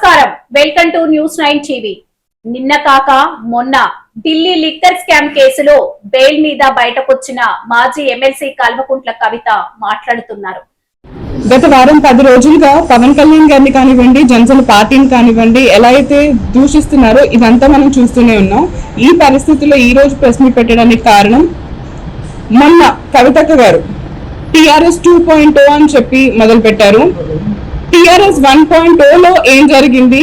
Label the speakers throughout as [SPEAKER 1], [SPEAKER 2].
[SPEAKER 1] నమస్కారం, welcome to news 9 TV. నిన్న కాక మొన్న ఢిల్లీ లిక్కర్ స్కామ్ కేసులో బెయిల్ మీద బయటకొచ్చిన మాజీ ఎమ్మెల్సీ కల్వకుంట్ల కవిత మాట్లాడుతున్నారు.
[SPEAKER 2] గత వారం 10 రోజులుగా పవన్ కళ్యాణ్ గారిని కానివ్వండి, జనసేన పార్టీని కానివ్వండి ఎలా అయితే దూషిస్తున్నారో ఇదంతా మనం చూస్తూనే ఉన్నాం. ఈ పరిస్థితుల్లో ఈ రోజు ప్రెస్ మీట్ పెట్టడానికి కారణం, మొన్న కవితక్క గారు టిఆర్ఎస్ 2.0 అని చెప్పి మొదలు పెట్టారు. టిఆర్ఎస్ 1.0లో ఏం జరిగింది,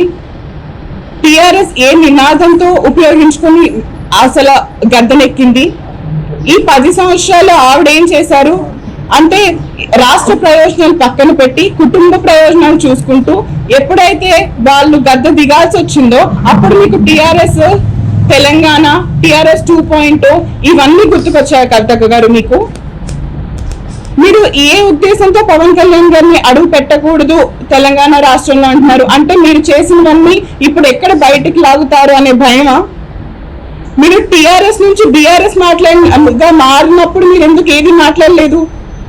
[SPEAKER 2] టిఆర్ఎస్ ఏ నినాదంతో ఉపయోగించుకొని అసలు గద్దెనెక్కింది, ఈ 10 సంవత్సరాలు ఆవిడ ఏం చేశారు అంటే రాష్ట్ర ప్రయోజనాలు పక్కన పెట్టి కుటుంబ ప్రయోజనాలు చూసుకుంటూ ఎప్పుడైతే వాళ్ళు గద్దె దిగాల్సి వచ్చిందో అప్పుడు మీకు టిఆర్ఎస్ తెలంగాణ, టిఆర్ఎస్ 2.0 ఇవన్నీ గుర్తుకొచ్చాయి కవితక్క గారు. మీరు ఏ ఉద్దేశంతో పవన్ కళ్యాణ్ గారిని అడుగు పెట్టకూడదు తెలంగాణ రాష్ట్రంలో అంటున్నారు అంటే మీరు చేసినవన్నీ ఇప్పుడు ఎక్కడ బయటికి లాగుతారు అనే భయమా? మీరు టిఆర్ఎస్ నుంచి బిఆర్ఎస్ మారినప్పుడు మీరు ఎందుకు ఏది మాట్లాడలేదు?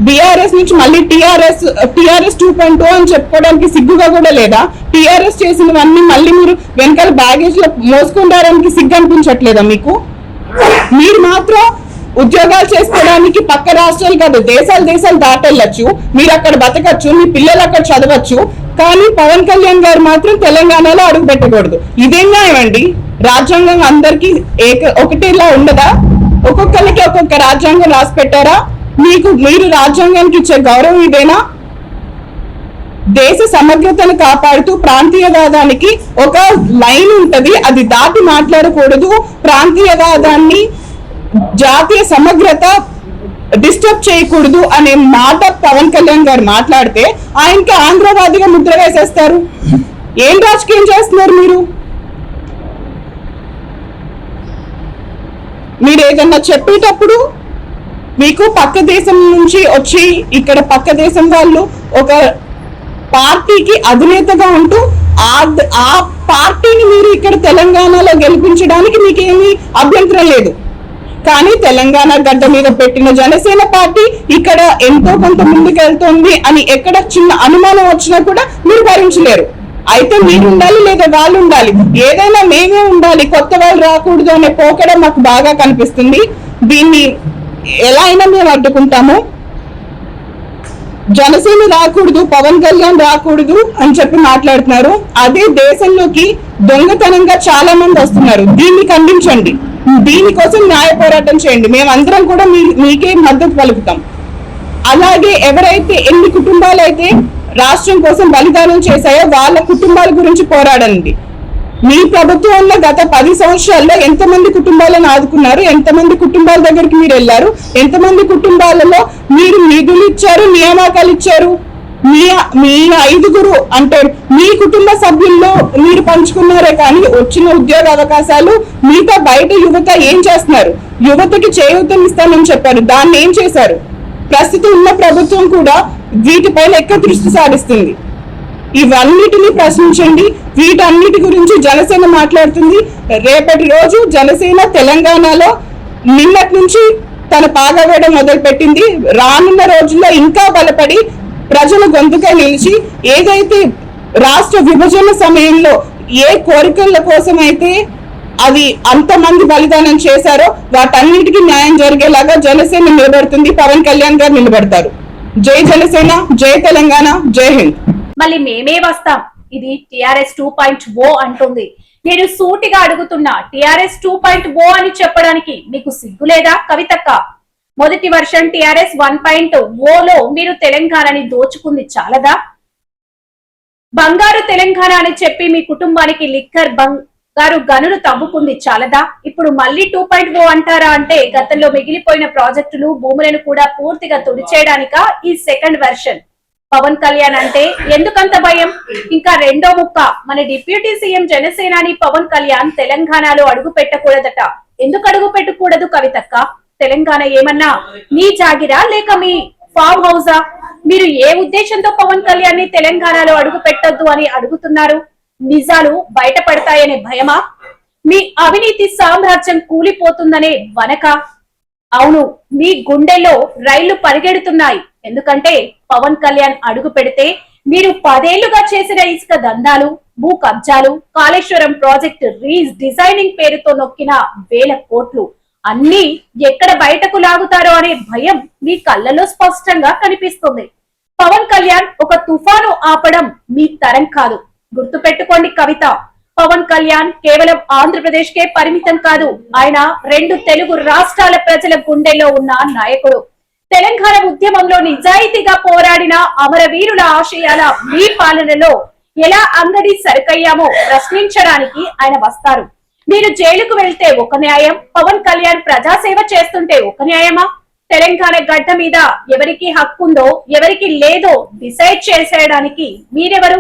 [SPEAKER 2] బిఆర్ఎస్ నుంచి మళ్ళీ టిఆర్ఎస్ 2.0 అని చెప్పుకోవడానికి సిగ్గుగా కూడా లేదా? టిఆర్ఎస్ చేసినవన్నీ మళ్ళీ మీరు వెనకాల బ్యాగేజ్ లో మోసుకుంటారానికి సిగ్గు అనిపించట్లేదా మీకు? మీరు మాత్రం ఉద్యోగాలు చేసుకోవడానికి పక్క రాష్ట్రాలు కాదు దేశాలు దాటెళ్ళచ్చు, మీరు అక్కడ బతకచ్చు, మీ పిల్లలు అక్కడ చదవచ్చు, కానీ పవన్ కళ్యాణ్ గారు మాత్రం తెలంగాణలో అడుగు పెట్టకూడదు. ఇదేం న్యాయం అండి? రాజ్యాంగం అందరికి ఒకటేలా ఉండదా? ఒక్కొక్కరికి ఒక్కొక్క రాజ్యాంగం రాసి పెట్టారా? మీరు రాజ్యాంగానికి ఇచ్చే గౌరవం ఇదేనా? దేశ సమగ్రతను కాపాడుతూ ప్రాంతీయవాదానికి ఒక లైన్ ఉంటది, అది దాటి మాట్లాడకూడదు. ప్రాంతీయవాదాన్ని, జాతీయ సమగ్రత డిస్టర్బ్ చేయకూడదు అనే మాట పవన్ కళ్యాణ్ గారు మాట్లాడితే ఆయనకి ఆంధ్రవాదిగా ముద్ర వేసేస్తారు. ఏం రాజకీయం చేస్తున్నారు మీరు ఏదన్నా చెప్పేటప్పుడు మీకు పక్క దేశం నుంచి వచ్చి ఇక్కడ పక్క దేశం వాళ్ళు ఒక పార్టీకి అధినేతగా ఉంటూ ఆ పార్టీని మీరు ఇక్కడ తెలంగాణలో గెలిపించడానికి మీకేమీ అభ్యంతరం లేదు. కానీ తెలంగాణ గడ్డ మీద పెట్టిన జనసేన పార్టీ ఇక్కడ ఎంతో కొంత ముందుకెళ్తోంది అని ఎక్కడ చిన్న అనుమానం వచ్చినా కూడా మీరు భరించలేరు. అయితే మీరు ఉండాలి లేదా వాళ్ళు ఉండాలి, ఏదైనా మేమే ఉండాలి, కొత్త వాళ్ళు రాకూడదు అనే పోకడ మాకు బాగా కనిపిస్తుంది. దీన్ని ఎలా అయినా మేము అడ్డుకుంటాము. జనసేన రాకూడదు, పవన్ కళ్యాణ్ రాకూడదు అని చెప్పి మాట్లాడుతున్నారు. అదే దేశంలోకి దొంగతనంగా చాలా మంది వస్తున్నారు. దీన్ని ఖండించండి, దీనికోసం న్యాయ పోరాటం చేయండి. మేమందరం కూడా మీకే మద్దతు పలుకుతాం. అలాగే ఎవరైతే ఎన్ని కుటుంబాలు అయితే రాష్ట్రం కోసం బలిదానం చేశాయో వాళ్ళ కుటుంబాల గురించి పోరాడండి. మీ ప్రభుత్వంలో గత 10 సంవత్సరాల్లో ఎంతమంది కుటుంబాలను ఆదుకున్నారు, ఎంతమంది కుటుంబాల దగ్గరికి మీరు వెళ్ళారు, ఎంతమంది కుటుంబాలలో మీరు నిధులు ఇచ్చారు, నియామకాలు ఇచ్చారు? మీ 5గురు అంటే మీ కుటుంబ సభ్యుల్లో మీరు పంచుకున్నారే కానీ వచ్చిన ఉద్యోగ అవకాశాలు మిగతా బయట యువత ఏం చేస్తున్నారు? యువతకి చేయూతనిస్తానని చెప్పారు, దాన్ని ఏం చేశారు? ప్రస్తుతం ఉన్న ప్రభుత్వం కూడా వీటిపైన ఎక్కువ దృష్టి సారిస్తుంది. ఇవన్నిటిని ప్రశ్నించండి. వీటన్నిటి గురించి జనసేన మాట్లాడుతుంది. రేపటి రోజు జనసేన తెలంగాణలో నిన్నటి నుంచి తన పాగా వేయడం మొదలు పెట్టింది. రానున్న రోజుల్లో ఇంకా బలపడి ప్రజల గొంతుకై నిలిచి ఏదైతే రాష్ట్ర విభజన సమయంలో ఏ కోరికల కోసం అయితే అది అంతమంది బలిదానం చేశారో వాటన్నిటికీ న్యాయం జరిగేలాగా జనసేన నిలబడుతుంది. పవన్ కళ్యాణ్ గారు నిలబడతారు. జై జనసేన, జై తెలంగాణ, జై హింద్.
[SPEAKER 1] మళ్ళీ మేమే వస్తాం, ఇది టిఆర్ఎస్ 2.0 అంటుంది. నేను సూటిగా అడుగుతున్నా, టిఆర్ఎస్ 2.0 అని చెప్పడానికి మీకు సిగ్గు లేదా కవితక్క? మొదటి వర్షన్ టిఆర్ఎస్ 1.0లో మీరు తెలంగాణని దోచుకుంది చాలదా? బంగారు తెలంగాణ అని చెప్పి మీ కుటుంబానికి లిక్కర్ బంగారు గనులు తవ్వుకుంది చాలదా? ఇప్పుడు మళ్ళీ 2.0 అంటారా? అంటే గతంలో మిగిలిపోయిన ప్రాజెక్టులు, భూములను కూడా పూర్తిగా తుడిచేయడానిక ఈ సెకండ్ వెర్షన్? పవన్ కళ్యాణ్ అంటే ఎందుకంత భయం? ఇంకా రెండో ముక్క, మన డిప్యూటీ సీఎం జనసేనాని పవన్ కళ్యాణ్ తెలంగాణలో అడుగు పెట్టకూడదట. ఎందుకు అడుగు పెట్టకూడదు కవితక్క? తెలంగాణ ఏమన్నా మీ జాగిరా లేక మీ ఫామ్ హౌసా? మీరు ఏ ఉద్దేశంతో పవన్ కళ్యాణ్ ని తెలంగాణలో అడుగు పెట్టొద్దు అని అడుగుతున్నారు? నిజాలు బయటపడతాయనే భయమా? మీ అవినీతి సామ్రాజ్యం కూలిపోతుందనే వనక? అవును, మీ గుండెల్లో రైళ్లు పరిగెడుతున్నాయి. ఎందుకంటే పవన్ కళ్యాణ్ అడుగు పెడితే మీరు 10 ఏళ్లుగా చేసిన ఇసుక దందాలు, భూ కబ్జాలు, కాళేశ్వరం ప్రాజెక్టు డిజైనింగ్ పేరుతో నొక్కిన వేల కోట్లు అన్ని ఎక్కడ బయటకు లాగుతారో అనే భయం మీ కళ్ళలో స్పష్టంగా కనిపిస్తుంది. పవన్ కళ్యాణ్ ఒక తుఫాను ఆపడం మీ తరం కాదు. గుర్తు పెట్టుకోండి కవిత. పవన్ కళ్యాణ్ కేవలం ఆంధ్రప్రదేశ్ కే పరిమితం కాదు. ఆయన 2 తెలుగు రాష్ట్రాల ప్రజల గుండెల్లో ఉన్న నాయకుడు. తెలంగాణ ఉద్యమంలో నిజాయితీగా పోరాడిన అమరవీరుల ఆశయాల మీ పాలనలో ఎలా అంగడి సరుకయ్యామో ప్రశ్నించడానికి ఆయన వస్తారు. మీరు జైలుకు వెళ్తే ఒక న్యాయం, పవన్ కళ్యాణ్ ప్రజాసేవ చేస్తుంటే ఒక న్యాయమా? తెలంగాణ గడ్డ మీద ఎవరికి హక్కు ఉందో ఎవరికి లేదో డిసైడ్ చేసేయడానికి మీరెవరు?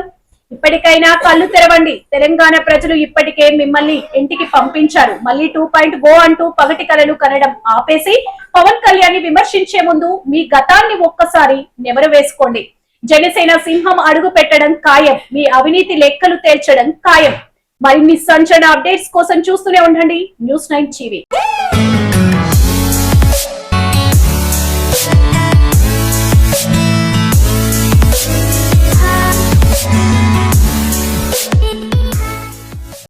[SPEAKER 1] ఇప్పటికైనా కళ్ళు తెరవండి. తెలంగాణ ప్రజలు ఇప్పటికే మిమ్మల్ని ఇంటికి పంపించారు. మళ్ళీ 2.0 అంటూ పగటి కలలు కనడం ఆపేసి పవన్ కళ్యాణ్ ని విమర్శించే ముందు మీ గతాన్ని ఒక్కసారి నెమరు వేసుకోండి. జనసేన సింహం అడుగు పెట్టడం ఖాయం. మీ అవినీతి లెక్కలు తేల్చడం ఖాయం. మరిన్ని సంచలన అప్డేట్స్ కోసం చూస్తూనే ఉండండి News9 TV.